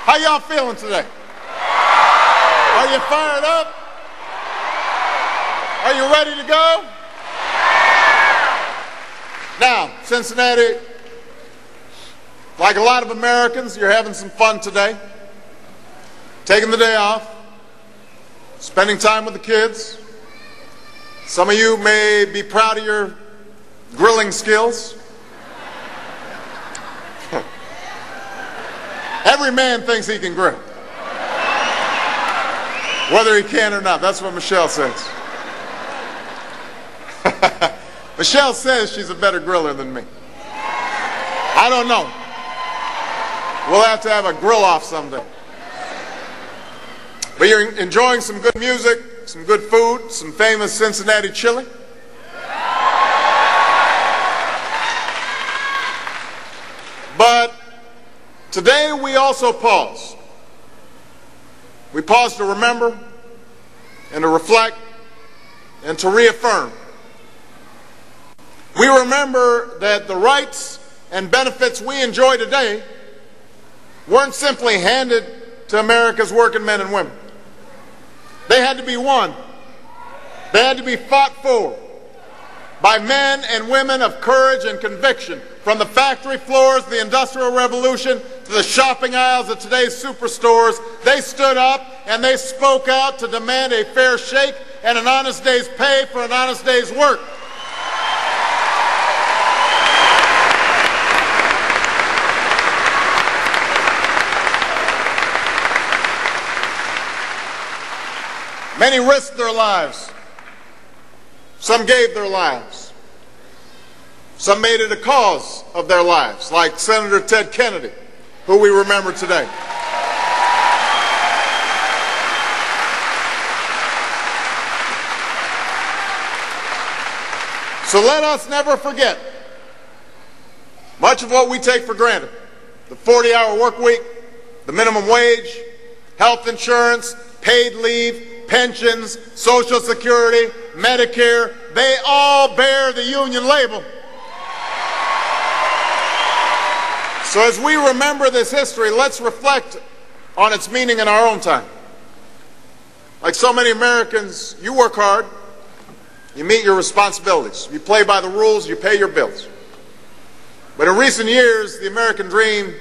How y'all feeling today? Are you fired up? Are you ready to go? Now, Cincinnati, like a lot of Americans, you're having some fun today. Taking the day off, spending time with the kids. Some of you may be proud of your grilling skills. Every man thinks he can grill, whether he can or not. That's what Michelle says. Michelle says she's a better griller than me. I don't know. We'll have to have a grill off someday. But you're enjoying some good music, some good food, some famous Cincinnati chili. But today we also pause. We pause to remember and to reflect and to reaffirm. We remember that the rights and benefits we enjoy today weren't simply handed to America's working men and women. They had to be won. They had to be fought for by men and women of courage and conviction. From the factory floors of the Industrial Revolution to the shopping aisles of today's superstores, they stood up and they spoke out to demand a fair shake and an honest day's pay for an honest day's work. Many risked their lives. Some gave their lives. Some made it a cause of their lives, like Senator Ted Kennedy, who we remember today. So let us never forget much of what we take for granted. The 40-hour work week, the minimum wage, health insurance, paid leave, pensions, Social Security, Medicare, they all bear the union label. So as we remember this history, let's reflect on its meaning in our own time. Like so many Americans, you work hard, you meet your responsibilities, you play by the rules, you pay your bills. But in recent years, the American dream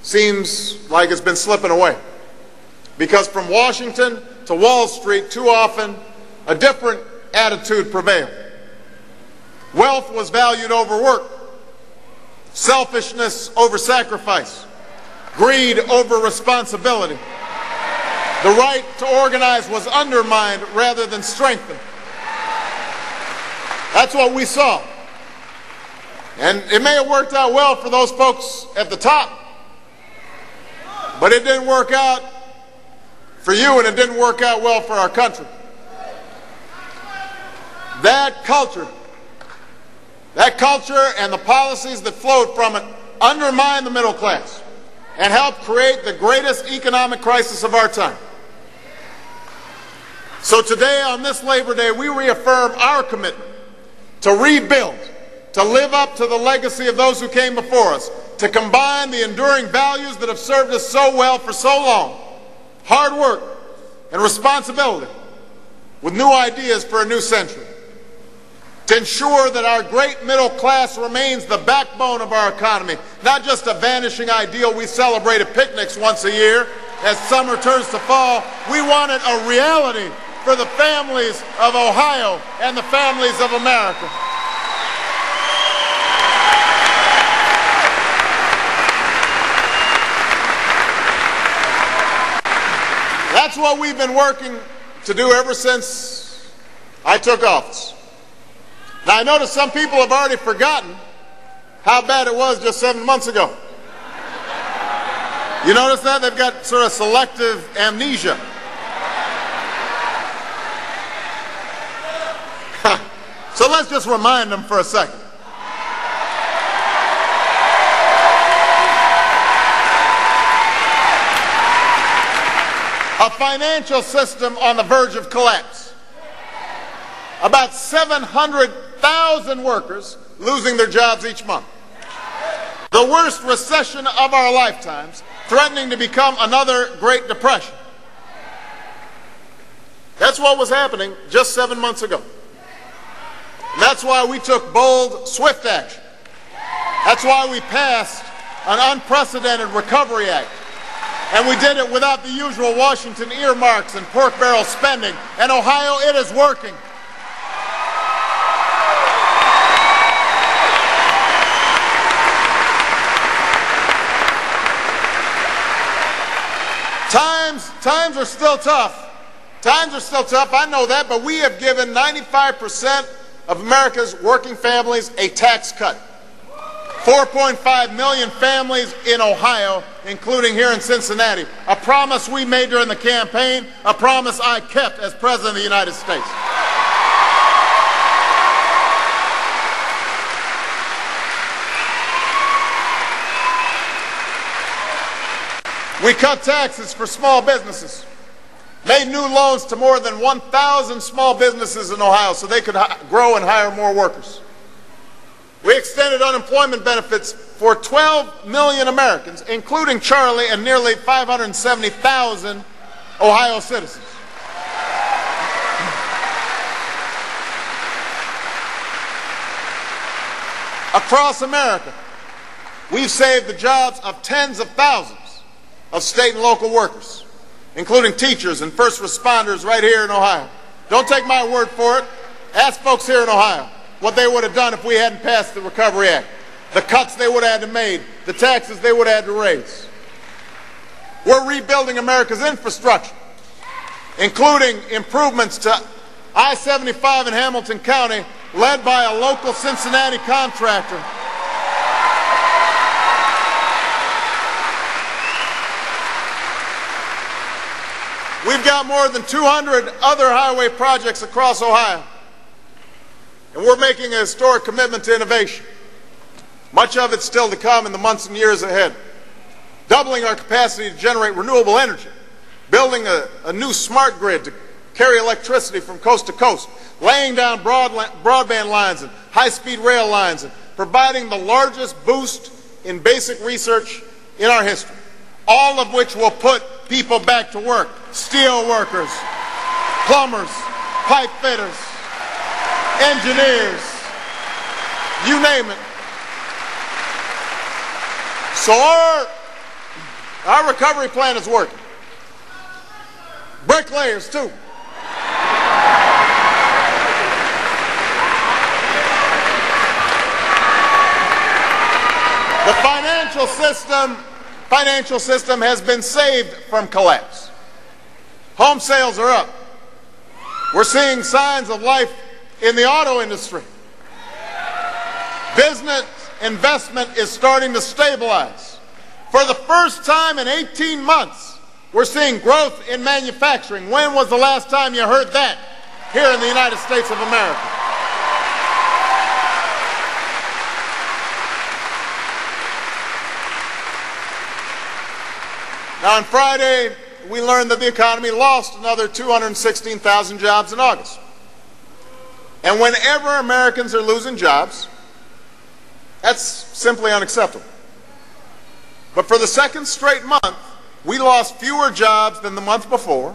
seems like it's been slipping away. Because from Washington to Wall Street, too often, a different attitude prevailed. Wealth was valued over work, selfishness over sacrifice, greed over responsibility. The right to organize was undermined rather than strengthened. That's what we saw. And it may have worked out well for those folks at the top, but it didn't work out for you, and it didn't work out well for our country. That culture and the policies that flowed from it undermined the middle class and helped create the greatest economic crisis of our time. So today, on this Labor Day, we reaffirm our commitment to rebuild, to live up to the legacy of those who came before us, to combine the enduring values that have served us so well for so long, hard work and responsibility, with new ideas for a new century, to ensure that our great middle class remains the backbone of our economy, not just a vanishing ideal we celebrate at picnics once a year as summer turns to fall. We want it a reality for the families of Ohio and the families of America. That's what we've been working to do ever since I took office. Now, I notice some people have already forgotten how bad it was just 7 months ago. You notice that? They've got sort of selective amnesia. So let's just remind them for a second. A financial system on the verge of collapse. About 700,000 workers losing their jobs each month. The worst recession of our lifetimes, threatening to become another Great Depression. That's what was happening just 7 months ago. And that's why we took bold, swift action. That's why we passed an unprecedented Recovery Act. And we did it without the usual Washington earmarks and pork barrel spending. And Ohio, it is working. Times are still tough. Times are still tough, I know that, but we have given 95% of America's working families a tax cut. 4.5 million families in Ohio, including here in Cincinnati. A promise we made during the campaign, a promise I kept as President of the United States. We cut taxes for small businesses, made new loans to more than 1,000 small businesses in Ohio so they could grow and hire more workers. We extended unemployment benefits for 12 million Americans, including Charlie and nearly 570,000 Ohio citizens. Across America, we've saved the jobs of tens of thousands of state and local workers, including teachers and first responders right here in Ohio. Don't take my word for it. Ask folks here in Ohio what they would have done if we hadn't passed the Recovery Act, the cuts they would have had to make, the taxes they would have had to raise. We're rebuilding America's infrastructure, including improvements to I-75 in Hamilton County, led by a local Cincinnati contractor. We've got more than 200 other highway projects across Ohio. And we're making a historic commitment to innovation. Much of it's still to come in the months and years ahead. Doubling our capacity to generate renewable energy. Building a new smart grid to carry electricity from coast to coast. Laying down broadband lines and high-speed rail lines. And providing the largest boost in basic research in our history. All of which will put people back to work. Steel workers, plumbers, pipe fitters, engineers, you name it. So our recovery plan is working. Bricklayers too. The financial system has been saved from collapse. Home sales are up. We're seeing signs of life in the auto industry. Business investment is starting to stabilize. For the first time in 18 months, we're seeing growth in manufacturing. When was the last time you heard that here in the United States of America? Now, on Friday, we learned that the economy lost another 216,000 jobs in August. And whenever Americans are losing jobs, that's simply unacceptable. But for the second straight month, we lost fewer jobs than the month before,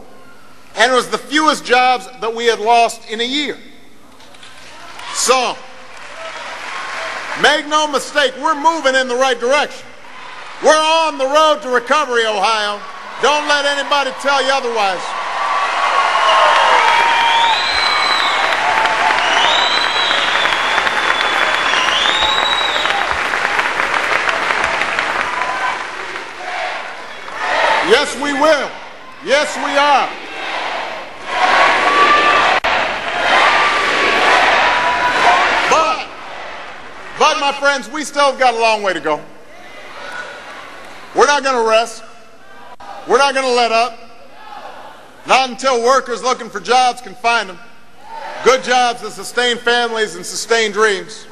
and it was the fewest jobs that we had lost in a year. So, make no mistake, we're moving in the right direction. We're on the road to recovery, Ohio. Don't let anybody tell you otherwise. Yes, we will. Yes, we are. But my friends, we still have got a long way to go. We're not going to rest. We're not going to let up. Not until workers looking for jobs can find them. Good jobs that sustain families and sustain dreams.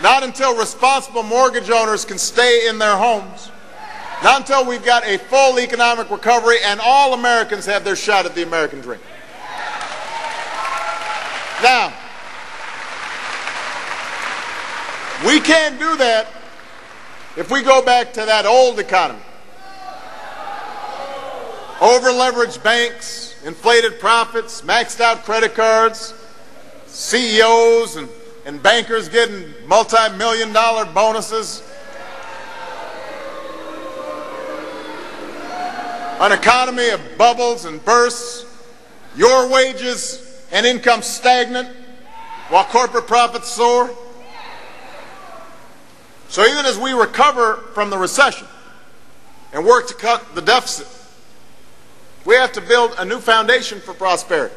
Not until responsible mortgage owners can stay in their homes. Not until we've got a full economic recovery and all Americans have their shot at the American dream. Now, we can't do that if we go back to that old economy, over-leveraged banks, inflated profits, maxed out credit cards, CEOs and bankers getting multi-million-dollar bonuses, an economy of bubbles and bursts, your wages and income stagnant while corporate profits soar. So even as we recover from the recession and work to cut the deficit, we have to build a new foundation for prosperity.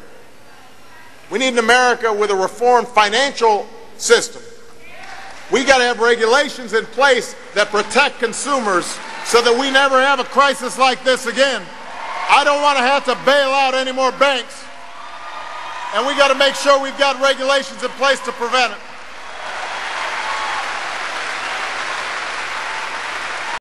We need an America with a reformed financial system. We got to have regulations in place that protect consumers so that we never have a crisis like this again. I don't want to have to bail out any more banks. And we got to make sure we've got regulations in place to prevent it.